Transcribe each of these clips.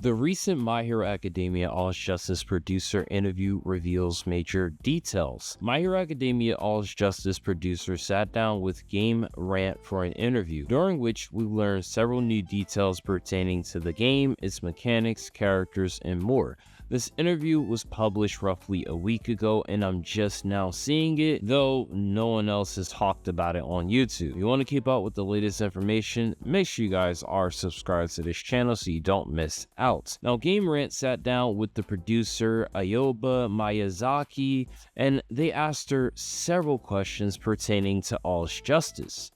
The recent My Hero Academia All Justice producer interview reveals major details. My Hero Academia All Justice producer sat down with Game Rant for an interview, during which we learned several new details pertaining to the game, its mechanics, characters, and more. This interview was published roughly a week ago, and I'm just now seeing it, though no one else has talked about it on YouTube. If you want to keep up with the latest information, make sure you guys are subscribed to this channel so you don't miss out. Now, Game Rant sat down with the producer Aoba Miyazaki, and they asked her several questions pertaining to All's Justice.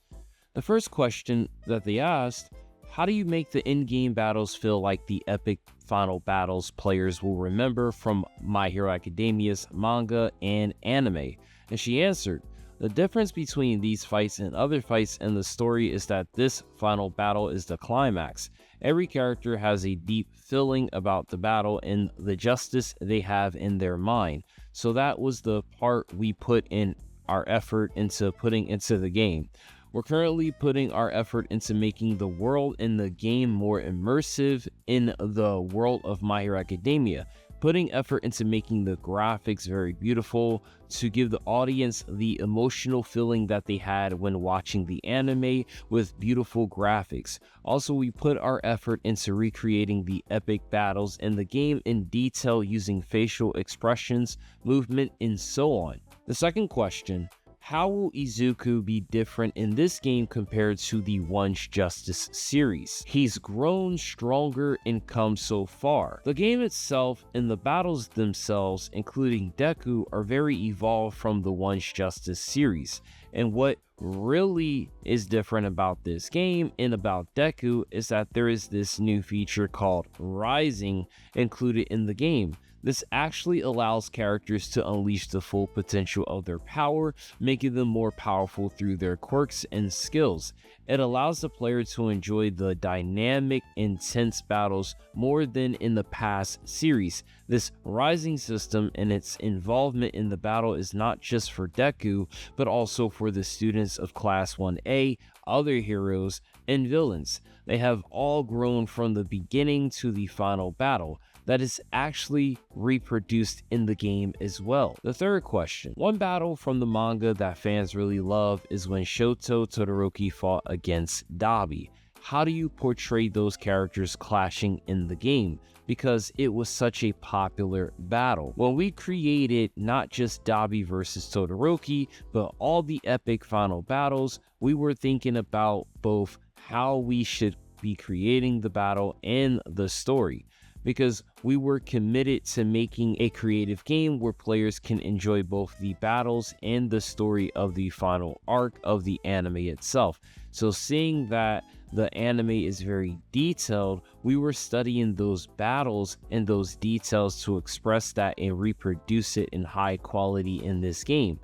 The first question that they asked: how do you make the in-game battles feel like the epic final battles players will remember from My Hero Academia's manga and anime? And she answered, the difference between these fights and other fights in the story is that this final battle is the climax. Every character has a deep feeling about the battle and the justice they have in their mind. So that was the part we put in our effort into putting into the game. We're currently putting our effort into making the world in the game more immersive in the world of My Hero Academia, putting effort into making the graphics very beautiful to give the audience the emotional feeling that they had when watching the anime with beautiful graphics. Also, we put our effort into recreating the epic battles in the game in detail using facial expressions, movement, and so on. The second question: how will Izuku be different in this game compared to the One's Justice series? He's grown stronger and come so far. The game itself and the battles themselves, including Deku, are very evolved from the One's Justice series. And what really is different about this game and about Deku is that there is this new feature called Rising included in the game. This actually allows characters to unleash the full potential of their power, making them more powerful through their quirks and skills. It allows the player to enjoy the dynamic, intense battles more than in the past series. This rising system and its involvement in the battle is not just for Deku, but also for the students of Class 1A, other heroes, and villains. They have all grown from the beginning to the final battle. That is actually reproduced in the game as well. The third question: one battle from the manga that fans really love is when Shoto Todoroki fought against Dabi. How do you portray those characters clashing in the game? Because it was such a popular battle. When we created not just Dabi versus Todoroki, but all the epic final battles, we were thinking about both how we should be creating the battle and the story, because we were committed to making a creative game where players can enjoy both the battles and the story of the final arc of the anime itself. So seeing that the anime is very detailed, we were studying those battles and those details to express that and reproduce it in high quality in this game.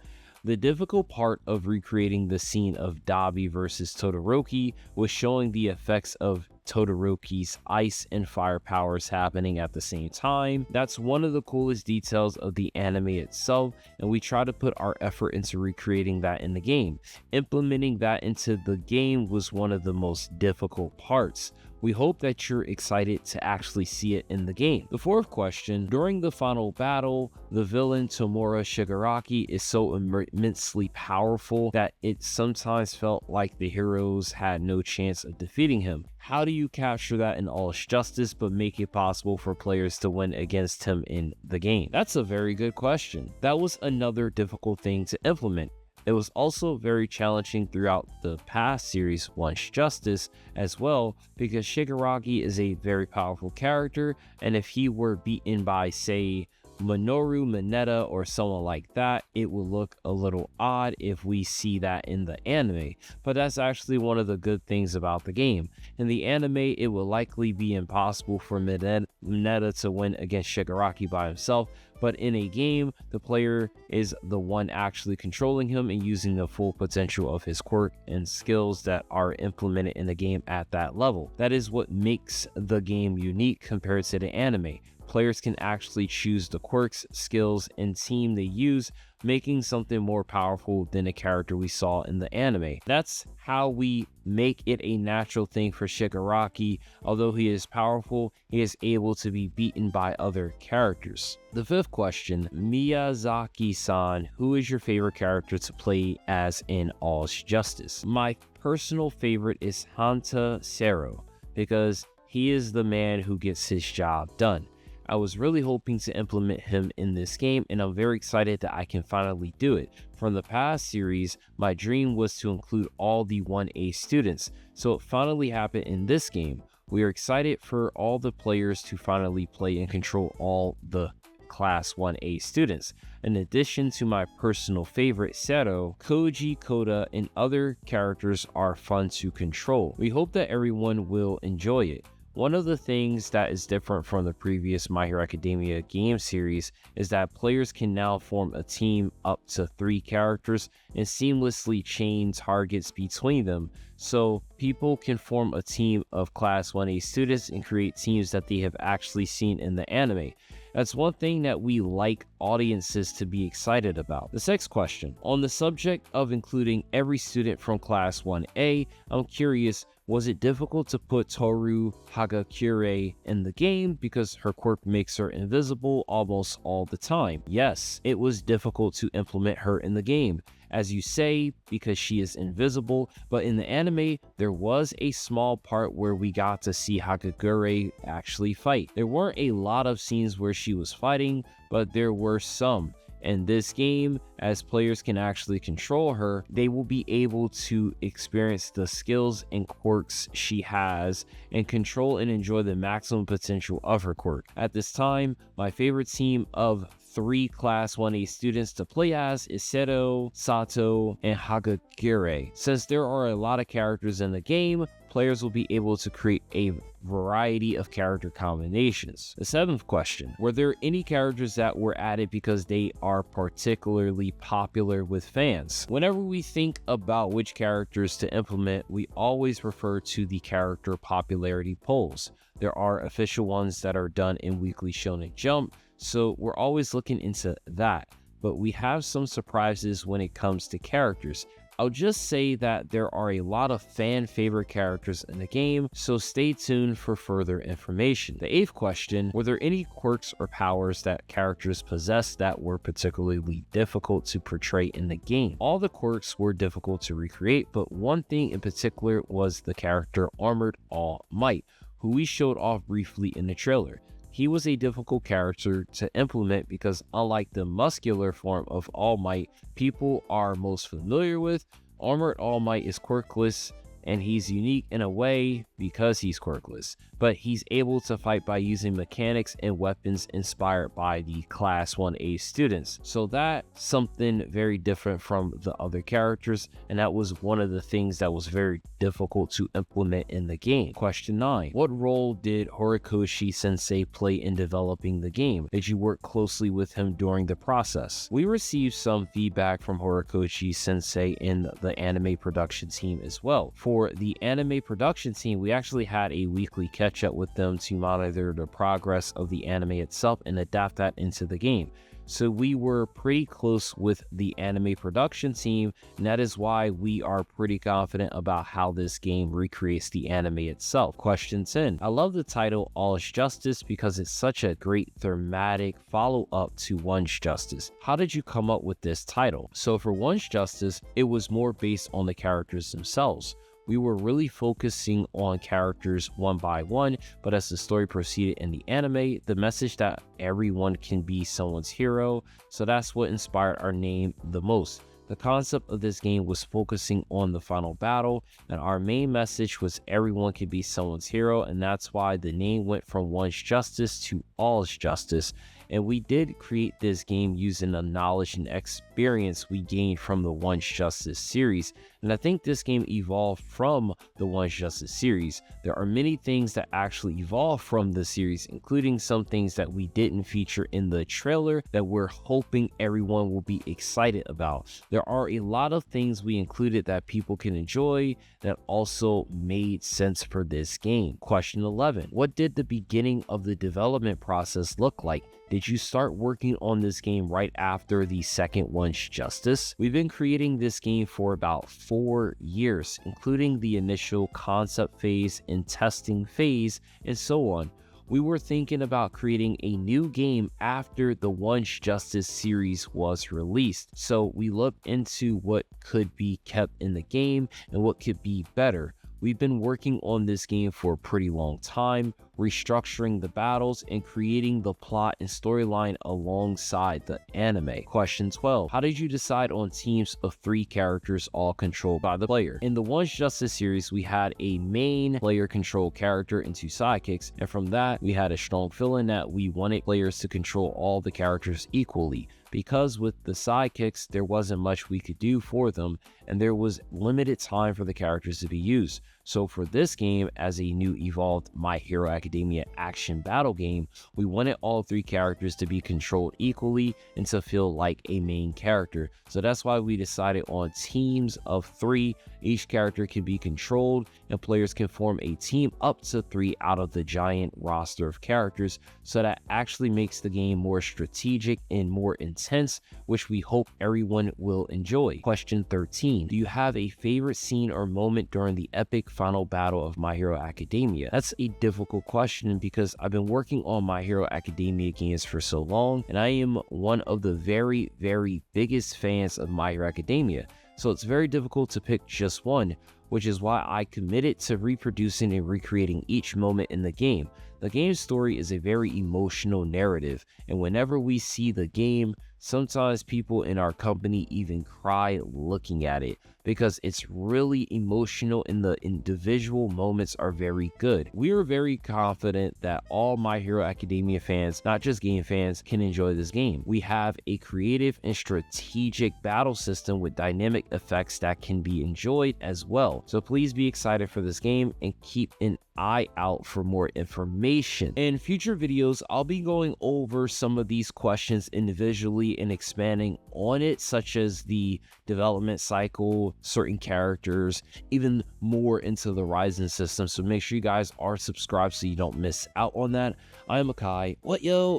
The difficult part of recreating the scene of Dabi versus Todoroki was showing the effects of Todoroki's ice and fire powers happening at the same time. That's one of the coolest details of the anime itself, and we try to put our effort into recreating that in the game. Implementing that into the game was one of the most difficult parts. We hope that you're excited to actually see it in the game. The fourth question: during the final battle, the villain Tomura Shigaraki is so immensely powerful that it sometimes felt like the heroes had no chance of defeating him. How do you capture that in All Justice but make it possible for players to win against him in the game? That's a very good question. That was another difficult thing to implement. It was also very challenging throughout the past series One's Justice as well, because Shigaraki is a very powerful character, and if he were beaten by, say, Minoru Mineta or someone like that, it would look a little odd if we see that in the anime. But that's actually one of the good things about the game. In the anime, it will likely be impossible for Mineta to win against Shigaraki by himself, but in a game, the player is the one actually controlling him and using the full potential of his quirk and skills that are implemented in the game at that level. That is what makes the game unique compared to the anime. players can actually choose the quirks, skills, and team they use, making something more powerful than a character we saw in the anime. That's how we make it a natural thing for Shigaraki. Although he is powerful, he is able to be beaten by other characters. The fifth question, Miyazaki-san, who is your favorite character to play as in All's Justice? My personal favorite is Hanta Sero, because he is the man who gets his job done. I was really hoping to implement him in this game, and I'm very excited that I can finally do it. From the past series, my dream was to include all the 1A students, so it finally happened in this game. We are excited for all the players to finally play and control all the Class 1A students. In addition to my personal favorite Sero, Koji, Koda, and other characters are fun to control. We hope that everyone will enjoy it. One of the things that is different from the previous My Hero Academia game series is that players can now form a team up to 3 characters and seamlessly chain targets between them, so people can form a team of Class 1A students and create teams that they have actually seen in the anime. That's one thing that we like audiences to be excited about. The sixth question, on the subject of including every student from Class 1A, I'm curious, was it difficult to put Toru Hagakure in the game because her quirk makes her invisible almost all the time? Yes, it was difficult to implement her in the game, as you say, because she is invisible, but in the anime, there was a small part where we got to see Hagakure actually fight. There weren't a lot of scenes where she was fighting, but there were some. In this game, as players can actually control her, they will be able to experience the skills and quirks she has and control and enjoy the maximum potential of her quirk. At this time, my favorite team of 3 Class 1A students to play as is Sero, Sato, and Hagakure. Since there are a lot of characters in the game, players will be able to create a variety of character combinations. The seventh question, were there any characters that were added because they are particularly popular with fans? Whenever we think about which characters to implement, we always refer to the character popularity polls. There are official ones that are done in Weekly Shonen Jump, so we're always looking into that. But we have some surprises when it comes to characters. I'll just say that there are a lot of fan favorite characters in the game, so stay tuned for further information. The eighth question, were there any quirks or powers that characters possess that were particularly difficult to portray in the game? All the quirks were difficult to recreate, but one thing in particular was the character Armored All Might, who we showed off briefly in the trailer. He was a difficult character to implement because unlike the muscular form of All Might people are most familiar with, Armored All Might is quirkless, and he's unique in a way because he's quirkless, but he's able to fight by using mechanics and weapons inspired by the Class 1A students. So that's something very different from the other characters, and that was one of the things that was very difficult to implement in the game. Question 9. What role did Horikoshi Sensei play in developing the game? Did you work closely with him during the process? We received some feedback from Horikoshi Sensei in the anime production team as well. For the anime production team, we actually had a weekly catch-up with them to monitor the progress of the anime itself and adapt that into the game. So we were pretty close with the anime production team, and that is why we are pretty confident about how this game recreates the anime itself. Question 10. I love the title All's Justice because it's such a great thematic follow-up to One's Justice. How did you come up with this title? So for One's Justice, it was more based on the characters themselves. We were really focusing on characters one by one, but as the story proceeded in the anime, the message that everyone can be someone's hero, so that's what inspired our name the most. The concept of this game was focusing on the final battle, and our main message was everyone can be someone's hero, and that's why the name went from One's Justice to All's Justice. And we did create this game using the knowledge and experience we gained from the Once Justice series. And I think this game evolved from the Once Justice series. There are many things that actually evolved from the series, including some things that we didn't feature in the trailer that we're hoping everyone will be excited about. There are a lot of things we included that people can enjoy that also made sense for this game. Question 11. What did the beginning of the development process look like? Did you start working on this game right after the second Once Justice? We've been creating this game for about 4 years, including the initial concept phase and testing phase and so on. We were thinking about creating a new game after the Once Justice series was released. So we looked into what could be kept in the game and what could be better. We've been working on this game for a pretty long time, restructuring the battles and creating the plot and storyline alongside the anime. Question 12. How did you decide on teams of 3 characters all controlled by the player? In the Once Justice series, we had a main player controlled character and 2 sidekicks, and from that, we had a strong feeling that we wanted players to control all the characters equally. Because with the sidekicks, there wasn't much we could do for them, and there was limited time for the characters to be used. So for this game, as a new evolved My Hero Academia action battle game, we wanted all 3 characters to be controlled equally and to feel like a main character. So that's why we decided on teams of 3. Each character can be controlled, and players can form a team up to 3 out of the giant roster of characters, so that actually makes the game more strategic and more intense, which we hope everyone will enjoy. Question 13. Do you have a favorite scene or moment during the epic final battle of My Hero Academia? That's a difficult question because I've been working on My Hero Academia games for so long, and I am one of the very biggest fans of My Hero Academia. So it's very difficult to pick just one, which is why I committed to reproducing and recreating each moment in the game. The game's story is a very emotional narrative, and whenever we see the game, sometimes people in our company even cry looking at it because it's really emotional and the individual moments are very good. We are very confident that all My Hero Academia fans, not just game fans, can enjoy this game. We have a creative and strategic battle system with dynamic effects that can be enjoyed as well. So please be excited for this game and keep an eye out for more information. In future videos, I'll be going over some of these questions individually and expanding on it, such as the development cycle, certain characters, even more into the Ryzen system. So make sure you guys are subscribed so you don't miss out on that. I am Akai,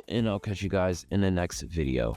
and I'll catch you guys in the next video.